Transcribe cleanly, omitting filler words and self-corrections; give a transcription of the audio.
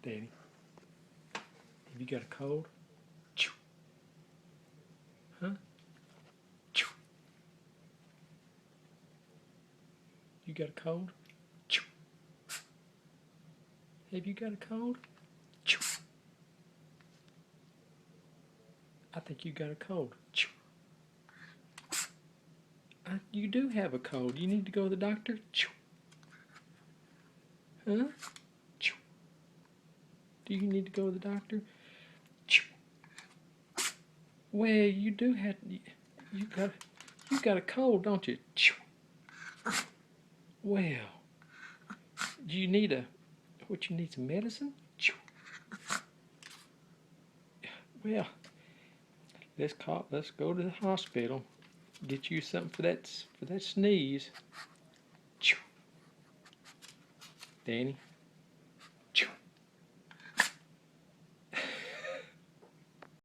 Danny. Have you got a cold? Huh? You got a cold? Have you got a cold? I think you got a cold. You do have a cold. You need to go to the doctor? Huh? Do you need to go to the doctor? Well, you do have. You got a cold, don't you? Well, do you need what you need, some medicine? Well, let's go to the hospital. Get you something for that sneeze. Danny.